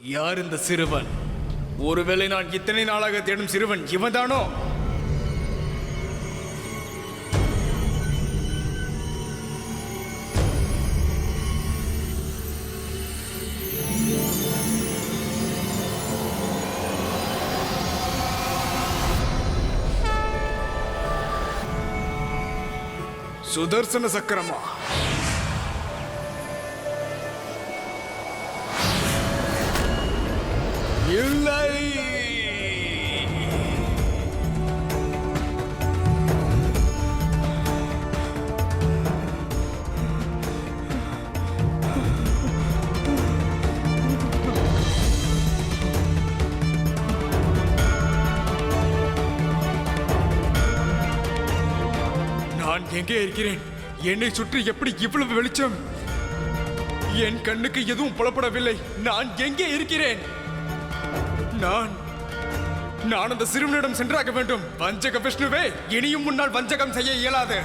யார் இந்த சிறுவன்? ஒருவேளை நான் இத்தனை நாளாக தேடும் சிறுவன் இவன்தானோ? சுதர்சன சக்கரமா? இல்லை. நான் எங்கே இருக்கிறேன்? என்னை சுற்றி எப்படி இவ்வளவு வெளிச்சம்? என் கண்ணுக்கு எதுவும் புலப்படவில்லை. நான் எங்கே இருக்கிறேன்? நான் அந்த சிறுவனிடம் சென்றாக வேண்டும். வஞ்சக விஷ்ணுவே, இனியும் முன்னால் வஞ்சகம் செய்ய இயலாது.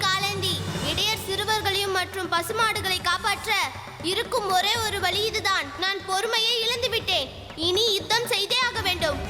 காலந்தி, இடையர் சிறுவர்களையும் மற்றும் பசுமாடுகளை காப்பாற்ற இருக்கும் ஒரே ஒரு வழி இதுதான். நான் பொறுமையை இழந்து விட்டேன். இனி யுத்தம் செய்தே ஆக வேண்டும்.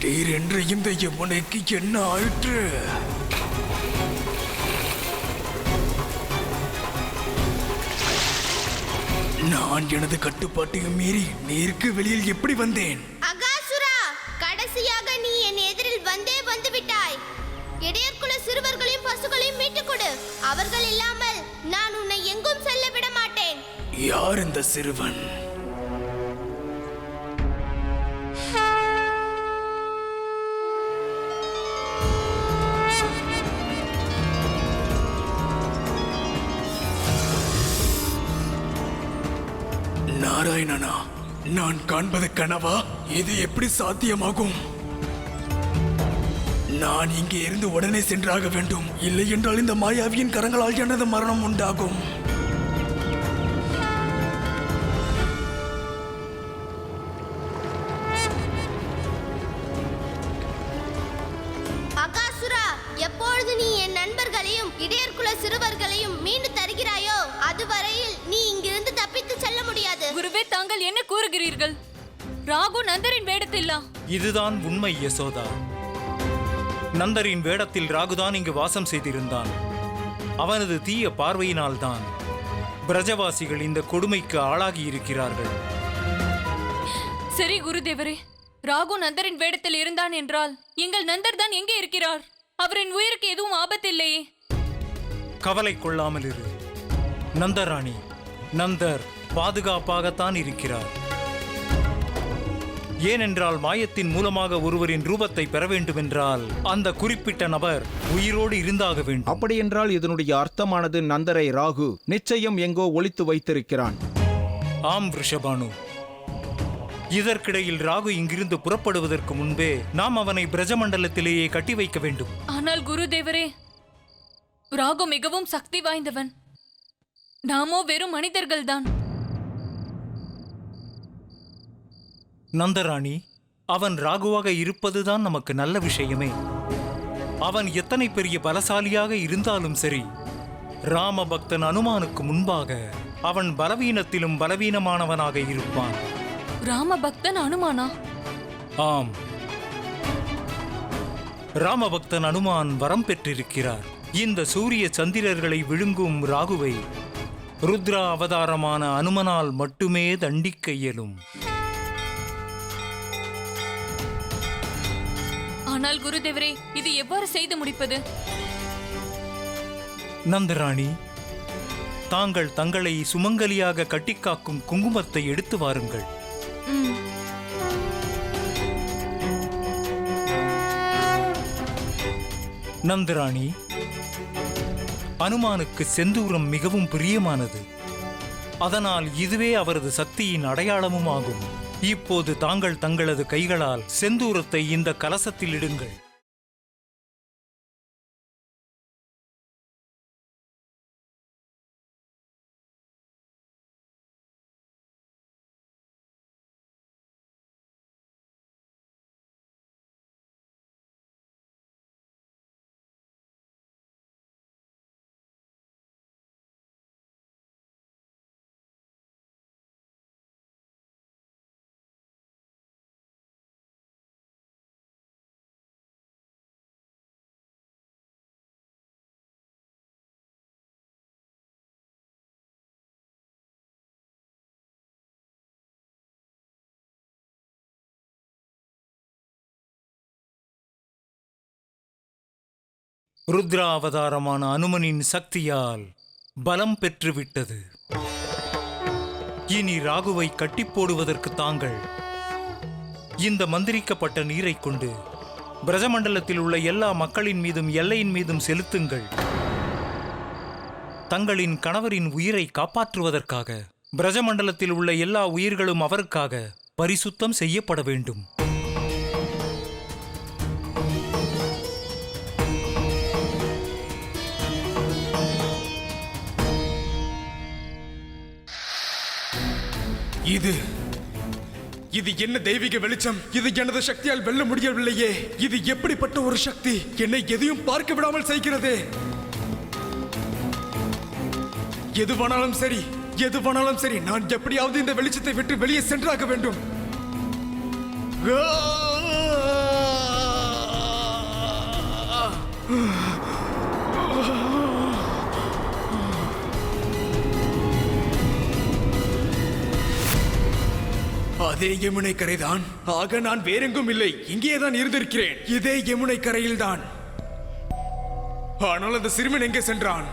திடீரென்று இந்த யமுனைக்கு என்ன ஆயிற்று? நான் எனது கட்டுப்பாட்டையும் மீறி நீருக்கு வெளியில் எப்படி வந்தேன்? அகாசுரா, கடைசியாக நீ என் எதிரில் வந்து விட்டாய். இடையர்குல சிறுவர்களையும் பசுக்களையும் மீட்டுக் கொடு. அவர்கள் இல்லாமல் நான் உன்னை எங்கும் செல்ல விட மாட்டேன். யார் இந்த சிறுவன்? நாராயணனா, நான் காண்பது கனவா? இது எப்படி சாத்தியமாகும்? நான் இங்கே இருந்து உடனே சென்றாக வேண்டும். இல்லை என்றால் இந்த மாயாவியின் கரங்களால் எனது மரணம் உண்டாகும். அகாசுரா, எப்பொழுது நீ என் நண்பர்களையும் இடையர்குல சிறுவர்களையும் மீண்டு தருகிறாயோ அதுவரையில் நீ இங்கிருந்து தப்பித்து செல்ல முடியாது. குருவே, தாங்கள் என்ன கூறுகிறீர்கள்? ராகு நந்தரின் வேடத்தில்லா? இதுதான் உண்மை யசோதா. நந்தரின் வேடத்தில் ராகுதான் இங்கு வாசம் செய்திருந்தான். அவனது தீய பார்வையினால்தான் பிரஜவாசிகள் இந்த கொடுமைக்கு ஆளாகி இருக்கிறார்கள். சரி குருதேவரே, ராகு நந்தரின் வேடத்தில் இருந்தான் என்றால் எங்கள் நந்தர் தான் எங்கே இருக்கிறார்? அவரின் உயிருக்கு எதுவும் ஆபத்தில்லையே. கவலை கொள்ளாமல் இரு நந்தராணி. நந்தர் பாதுகாப்பாகத்தான் இருக்கிறார். ஏனென்றால் மாயத்தின் மூலமாக ஒருவரின் ரூபத்தை பெற வேண்டுமென்றால் அந்த குறிப்பிட்ட நபர் உயிரோடு இருந்தாக வேண்டும். அப்படியென்றால் இதனுடைய அர்த்தமானது நந்தரை ராகு நிச்சயம் எங்கோ ஒளித்து வைத்திருக்கிறான். ஆம் ரிஷபானு. இதற்கிடையில் ராகு இங்கிருந்து புறப்படுவதற்கு முன்பே நாம் அவனை பிரஜமண்டலத்திலேயே கட்டி வைக்க வேண்டும். ஆனால் குருதேவரே, ராகு மிகவும் சக்தி வாய்ந்தவன். நாமோ வெறும் மனிதர்கள்தான். நந்தராணி, அவன் ராகுவாக இருப்பதுதான் நமக்கு நல்ல விஷயமே. அவன் எத்தனை பெரிய பலசாலியாக இருந்தாலும் சரி, ராம பக்தன் அனுமானுக்கு முன்பாக அவன் பலவீனத்திலும் பலவீனமானவனாக இருப்பான். ராம பக்தன் அனுமானா? ஆம். ராமபக்தன் அனுமான் வரம் பெற்றிருக்கிறார். இந்த சூரிய சந்திரர்களை விழுங்கும் ராகுவை ருத்ரா அவதாரமான அனுமனால் மட்டுமே தண்டிக்க இயலும். ஆனால் குருதேவரே, இது எவ்வாறு செய்து முடிப்பது? நந்தராணி, தாங்கள் தங்களை சுமங்கலியாக கட்டிக்காக்கும் குங்குமத்தை எடுத்து வாருங்கள். நந்தராணி, அனுமானுக்கு செந்தூரம் மிகவும் பிரியமானது. அதனால் இதுவே அவரது சக்தியின் அடையாளமும் ஆகும். இப்போது தாங்கள் தங்களது கைகளால் செந்தூரத்தை இந்த கலசத்தில் இடுங்கள். ருத்ரா அவதாரமான அனுமனின் சக்தியால் பலம் பெற்றுவிட்டது. இனி ராகுவை கட்டிப்போடுவதற்கு தாங்கள் இந்த மந்திரிக்கப்பட்ட நீரை கொண்டு பிரஜமண்டலத்தில் உள்ள எல்லா மக்களின் மீதும் எல்லையின் மீதும் செலுத்துங்கள். தங்களின் கணவரின் உயிரை காப்பாற்றுவதற்காக பிரஜமண்டலத்தில் உள்ள எல்லா உயிர்களும் அவருக்காக பரிசுத்தம் செய்யப்பட வேண்டும். இது என்ன தெய்வீக வெளிச்சம்? இது எனது சக்தியால் வெல்ல முடியவில்லையே. இது எப்படிப்பட்ட ஒரு சக்தி? என்னை எதையும் பார்க்க விடாமல் செய்கிறதே. எதுவானாலும் சரி, நான் எப்படியாவது இந்த வெளிச்சத்தை விட்டு வெளியே சென்றாக வேண்டும். அதே யமுனை கரைதான். ஆக நான் வேறெங்கும் இல்லை, இங்கேதான் இருந்திருக்கிறேன். இதே யமுனை கரையில்தான். ஆனால் அந்த சிறுவன் எங்கே சென்றான்?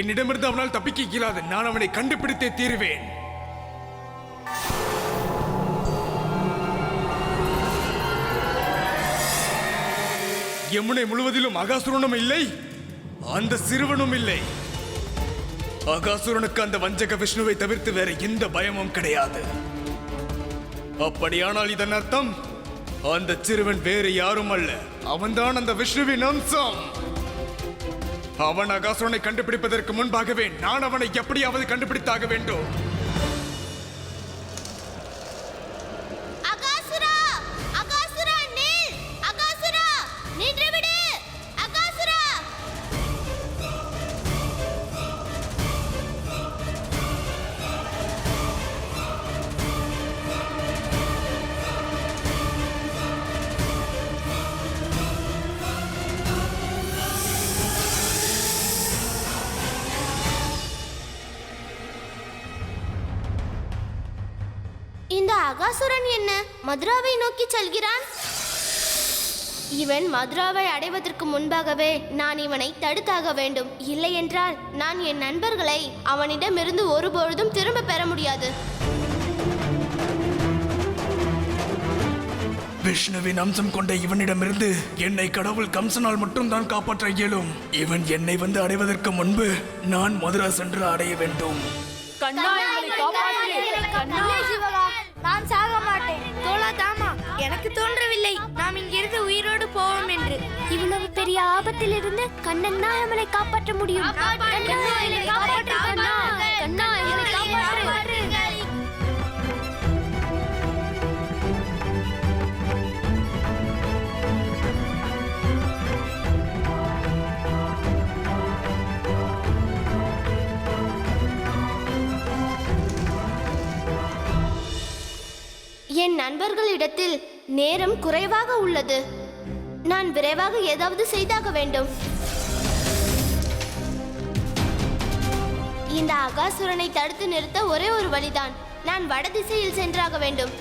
என்னிடமிருந்து அவனால் தப்பிக்க இயலாது. நான் அவனை கண்டுபிடித்தே தீருவேன். யமுனை முழுவதிலும் அகாசுரனும் இல்லை, அந்த சிறுவனும் இல்லை. அகாசுரனுக்கு அந்த வஞ்சக விஷ்ணுவை தவிர்த்து வேற எந்த பயமும் கிடையாது. அப்படியானால் இதன் அர்த்தம் அந்த சிறுவன் வேறு யாரும் அல்ல, அவன்தான் அந்த விஷ்ணுவின் அம்சம். அவன் அகாசுரனை கண்டுபிடிப்பதற்கு முன்பாகவே நான் அவனை எப்படியாவது கண்டுபிடித்தாக வேண்டும். இந்த அகாசுரன் என்ன மதுராவை நோக்கி செல்கிறான்? இவன் மதுராவை அடைவதற்கு முன்பாகவே நான் இவனை தடுத்தாக வேண்டும். இல்லை என்றால் நான் என் நண்பர்களை அவனிடமிருந்து ஒருபொழுதும் திரும்ப பெற முடியாது. விஷ்ணுவின் அம்சம் கொண்ட இவனிடமிருந்து என்னை கடவுள் கம்சனால் மட்டும் தான் காப்பாற்ற இயலும். இவன் என்னை வந்து அடைவதற்கு முன்பு நான் மதுரா சென்று அடைய வேண்டும். நான் சாக மாட்டேன். தோழா தாமா, எனக்கு தோன்றவில்லை நாம் இங்கிருந்து உயிரோடு போவோம் என்று. இவ்வளவு பெரிய ஆபத்தில் இருந்து கண்ணன் தான் நம்மளை காப்பாற்ற முடியும். என் நண்பர்களிடத்தில் நேரம் குறைவாக உள்ளது. நான் விரைவாக ஏதாவது செய்தாக வேண்டும். இந்த அகாசுரனை தடுத்து நிறுத்த ஒரே ஒரு வழிதான். நான் வடதிசையில் சென்றாக வேண்டும்.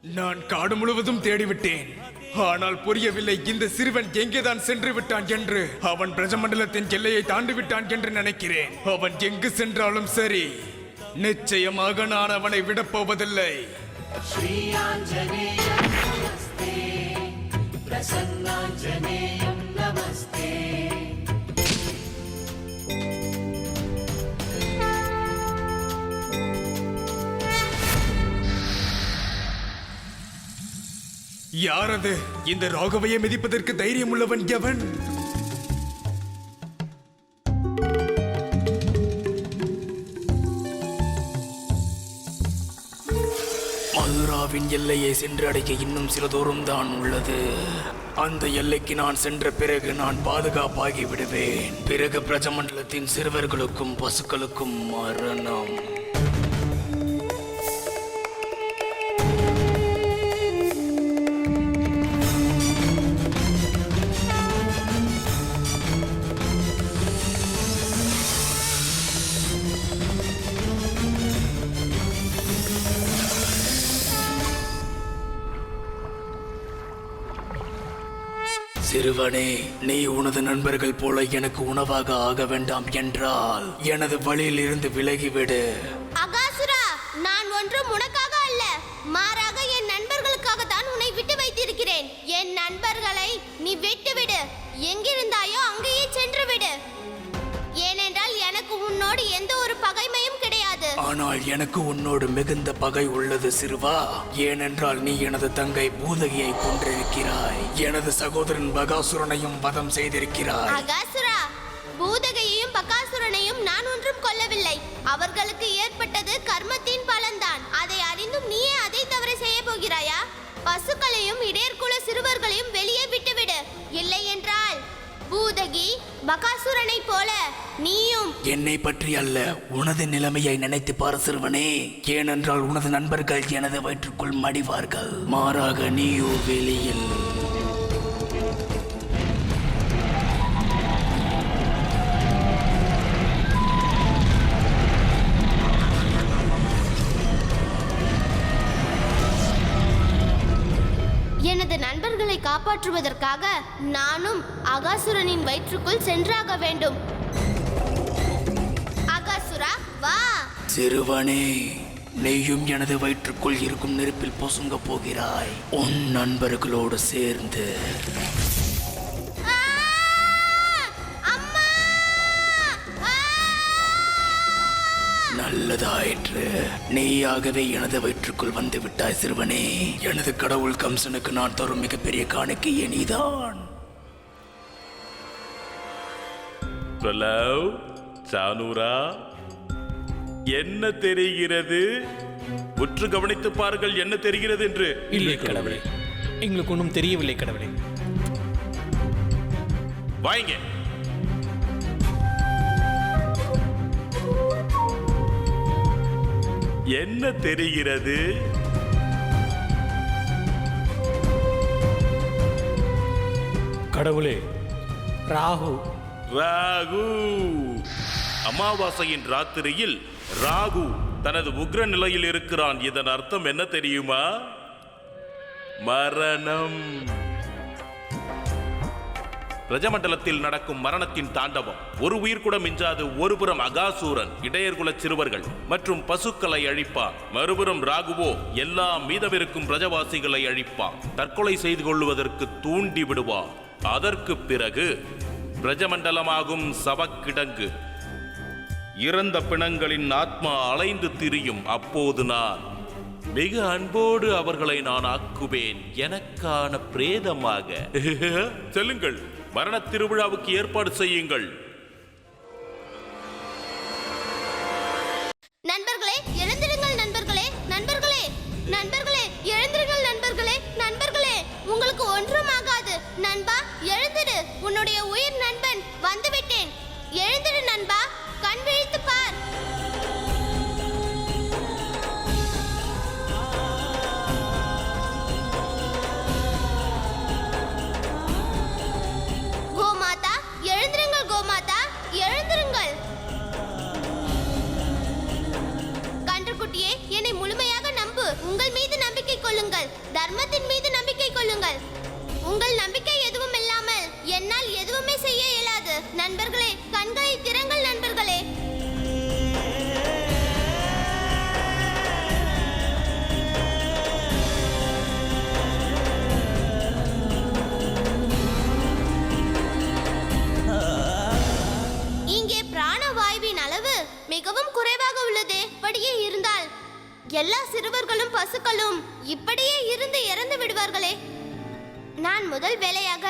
நான் காடு முழுவதும் தேடிவிட்டேன். ஆனால் புரியவில்லை, இந்த சிறுவன் எங்கேதான் சென்று விட்டான் என்று. அவன் பிரஜமண்டலத்தின் எல்லையை தாண்டி விட்டான் என்று நினைக்கிறேன். அவன் எங்கு சென்றாலும் சரி, நிச்சயமாக நான் அவனை விடப்போவதில்லை. யார் அது? இந்த ராகவையை மிதிப்பதற்கு தைரியம் உள்ளவன் எவன்? மதுராவின் எல்லையை சென்றடைக்க இன்னும் சில தூரம் தான் உள்ளது. அந்த எல்லைக்கு நான் சென்ற பிறகு நான் பாதுகாப்பாகி விடுவேன். பிறகு பிரஜமண்டலத்தின் சிறுவர்களுக்கும் பசுக்களுக்கும் மரணம். சிறுவனே, நீ உனது நண்பர்கள் போல எனக்கு உணவாக ஆக வேண்டாம் என்றால் எனது வழியில் இருந்து விலகிவிடு. அகாசுரா, நான் ஒன்றும் உனக்காக அல்ல, மாறாக என் நண்பர்களுக்காக தான் உன்னை விட்டு வைத்திருக்கிறேன். என் நண்பர்களை நீ விட்டுவிடு. எங்கிருந்தாயோ அங்கேயே சென்று விடு. ஏனென்றால் எனக்கு உன்னோடு எந்த ஒரு பகைமையும் கிடையாது. ஆனால் எனக்கு உன்னோடு மிகுந்த பகை உள்ளது சிறுவா. ஏனென்றால் நீ எனது தங்கை பூதகியை கொன்றிருக்கிறாய். எனது சகோதரன் பகாசுரனையும் வதம் செய்திருக்கிறாய். அகாசுரா, பூதகையையும் பகாசுரனையும் நான் ஒன்றும் கொல்லவில்லை. அவர்களுக்கு ஏற்பட்டது கர்மத்தின் பலன்தான். அதை அறிந்தும் நீயே அதை தவிர செய்ய போகிறாயா? பசுக்களையும் இடையர்குல சிறுவர்களையும் வெளியே விட்டுவிடு. இல்லை என்றால் பூதகி பகாசுரனை போல நீயும். என்னை பற்றி அல்ல, உனது நிலைமையை நினைத்து பார் சிறுவனே. ஏனென்றால் உனது நண்பர்கள் எனது வயிற்றுக்குள் மடிவார்கள். மாறாக நீயோ வெளியில். எனது நண்பர்களை காப்பாற்றுவதற்காக நானும் அகாசுரனின் வயிற்றுக்குள் சென்றாக வேண்டும். அகாசுரா, வா. சிறுவனே, நீயும் எனது வயிற்றுக்குள் இருக்கும் நெருப்பில் பொசுங்க போகிறாய், உன் நண்பர்களோடு சேர்ந்து. நல்லதாயிற்று, நீயாகவே எனது வயிற்றுக்குள் வந்து விட்டாய் சிறுவனே. எனது கடவுள் கம்சனுக்கு நான் தரும் மிகப்பெரிய காணிக்கையே நீதான். சானூரா, என்ன தெரிகிறது? உற்று கவனித்து பாருங்கள், என்ன தெரிகிறது என்று. இல்லை கடவுளே, எங்களுக்கு ஒன்றும் தெரியவில்லை கடவுளே. வாங்க. என்ன தெரிகிறது? கடவுளே, ராகு. ராகு. அமாவாசையின் ராத்திரியில் ராகு தனது உக்ர நிலையில் இருக்கிறான். இதன் அர்த்தம் என்ன தெரியுமா? மரணம். பிரஜமண்டலத்தில் நடக்கும் மரணத்தின் தாண்டவம். ஒரு உயிர் கூட மிஞ்சாது. ஒருபுறம் அகாசூரன் இடையர்குல சிறுவர்கள் மற்றும் பசுக்களை அழிப்பான், மறுபுறம் ராகுவோ எல்லா மீதமிருக்கும் பிரஜவாசிகளை அழிப்பான், தற்கொலை செய்து கொள்வதற்கு தூண்டி விடுவான். அதற்கு பிறகு பிரஜமண்டலமாகும் சவக்கிடங்கு. இறந்த பிணங்களின் ஆத்மா அலைந்து திரியும். அப்போது நான் மிக அன்போடு அவர்களை நான் ஆக்குவேன் எனக்கான பிரேதமாக. செல்லுங்கள், மரண திருவிழாவுக்கு ஏற்பாடு செய்யுங்கள். நண்பர்களே எழுந்திருங்கள், நண்பர்களே நண்பர்களே நண்பர்களே எழுந்திருங்கள், நண்பர்களே நண்பர்களே, உங்களுக்கு ஒன்றும் ஆகாது. நண்பா எழுந்திரு, உன்னுடைய உயிர் நண்பன் வந்துவிட்டேன். எழுந்திரு நண்பா, கண் விழித்து பார். கோமாதா எழுந்திருங்கள், கோமாதா எழுந்திருங்கள். கன்றுக்குட்டியே, என்னை முழுமையாக நம்பு. உங்கள் மீது நம்பிக்கை கொள்ளுங்கள், தர்மத்தின் மீது நம்பிக்கை கொள்ளுங்கள். உங்கள் நம்பிக்கை எதுவும் இல்லாமல் என்னால் எதுவுமே செய்ய இயலாது. நண்பர்களே, கண்களை திறங்கள் நண்பர்களே. இங்கே பிராணவாயுவின் அளவு மிகவும் குறைவாக உள்ளதே. இப்படியே இருந்தால் எல்லா சிறுவர்களும் பசுக்களும் இப்படியே இருந்து இறந்து விடுவார்களே. நான் முதல் வேலையாக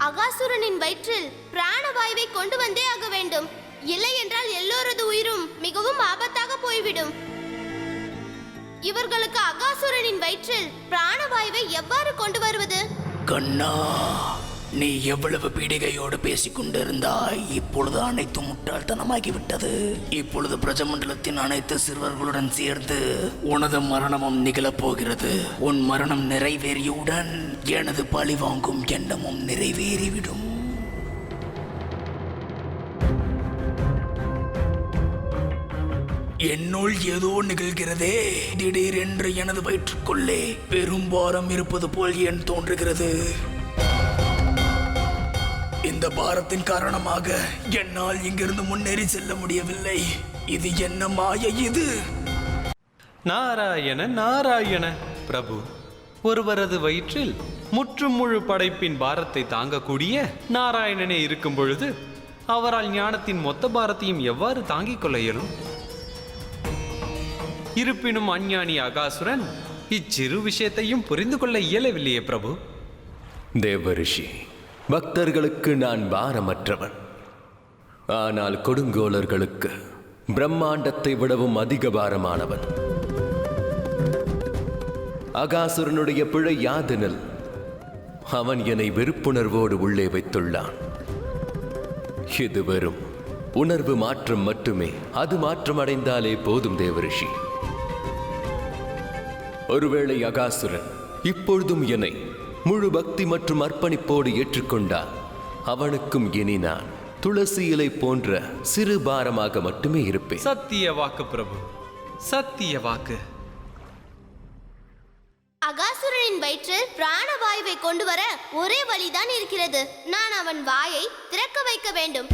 அகாசுரனின் வயிற்றில் பிராணவாயுவை கொண்டு வந்தே ஆக வேண்டும். இல்லை என்றால் எல்லோரது உயிரும் மிகவும் ஆபத்தாக போய்விடும். இவர்களுக்கு அகாசுரனின் வயிற்றில் பிராணவாயுவை எவ்வாறு கொண்டு வருவது? கண்ணா, நீ எவ்வளவு பீடிகையோடு பேசிக் கொண்டிருந்தாய். இப்பொழுது அனைத்து முட்டாள்தனமாகிவிட்டது. இப்பொழுது பிரஜமண்டலத்தின் அனைத்து சிறுவர்களுடன் சேர்ந்து உனது மரணமும் நிகழப் போகிறது. உன் மரணம் நிறைவேறியவுடன் எனது பழி வாங்கும் எண்ணமும் நிறைவேறிவிடும். என்னுள் ஏதோ நிகழ்கிறதே. திடீரென்று எனது வயிற்றுக்குள்ளே பெரும்பாரம் இருப்பது போல் ஏன் தோன்றுகிறது? இந்த பாரத்தின் காரணமாக என்னால் இங்கிருந்து முன்னேறி செல்ல முடியவில்லை. இது என்ன மாயை இது? நாராயண நாராயண பிரபு, ஒருவரது வயிற்றில் முற்றும் முழு படைப்பின் பாரத்தை தாங்கக்கூடிய நாராயணனே இருக்கும் பொழுது அவரால் ஞானத்தின் மொத்த பாரத்தையும் எவ்வாறு தாங்கிக் கொள்ள இயலும்? இருப்பினும் அஞ்ஞானி அகாசுரன் இச்சிறு விஷயத்தையும் புரிந்து கொள்ள இயலவில்லையே பிரபு. தேவரிஷி, பக்தர்களுக்கு நான் பாரமற்றவன். ஆனால் கொடுங்கோலர்களுக்கு பிரம்மாண்டத்தை விடவும் அதிக பாரமானவன். அகாசுரனுடைய பிழை யாதெனில் அவன் என்னை வெறுப்புணர்வோடு உள்ளே வைத்துள்ளான். இது வெறும் உணர்வு மாற்றம் மட்டுமே. அது மாற்றம் அடைந்தாலே போதும் தேவரிஷி. ஒருவேளை அகாசுரன் இப்பொழுதும் என்னை முழு பக்தி மற்றும் அர்ப்பணிப்போடு ஏற்றுக்கொண்டால் அவனுக்கும் இனி நான் துளசி இலை போன்ற சிறு பாரமாக மட்டுமே இருப்பேன். சத்திய வாக்கு பிரபு, சத்திய வாக்கு. அகாசுரனின் வயிற்றில் பிராணவாயுவை கொண்டு வர ஒரே வழிதான் இருக்கிறது. நான் அவன் வாயை திறக்க வைக்க வேண்டும்.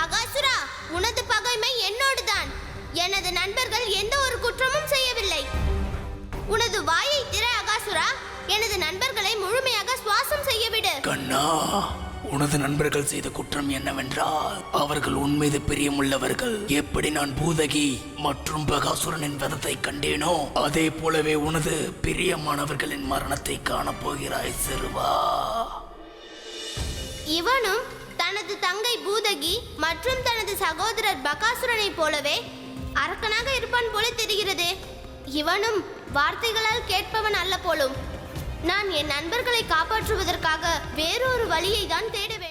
அகாசுரா, உனது பகைமை என்னோடுதான். எனது நண்பர்கள் எந்த ஒரு குற்றமும் செய்யவில்லை. உனது வாயை திற அகாசுரா. எனது நண்பர்களை முழுமையாக சுவாசம் செய்ய விடு. கண்ணா, உனது நண்பர்கள் செய்த குற்றம் என்னவென்றால் அவர்கள் உன்மீது பிரியமுள்ளவர்கள். எப்படி நான் பூதகி மற்றும் பகாசுரனின் வதத்தை கண்டேனோ அதே போலவே உனது பிரியமானவர்களின் மரணத்தை காணப்போகிறாய் சிறுவா. இவனும் தனது தங்கை பூதகி மற்றும் தனது சகோதரர் பகாசுரனை போலவே அரக்கனாக இருப்பான் போல தெரிகிறதே. இவனும் வார்த்தைகளால் கேட்பவன் அல்ல போலும். நான் என் நண்பர்களை காப்பாற்றுவதற்காக வேறொரு வழியை தான் தேட வேண்டும்.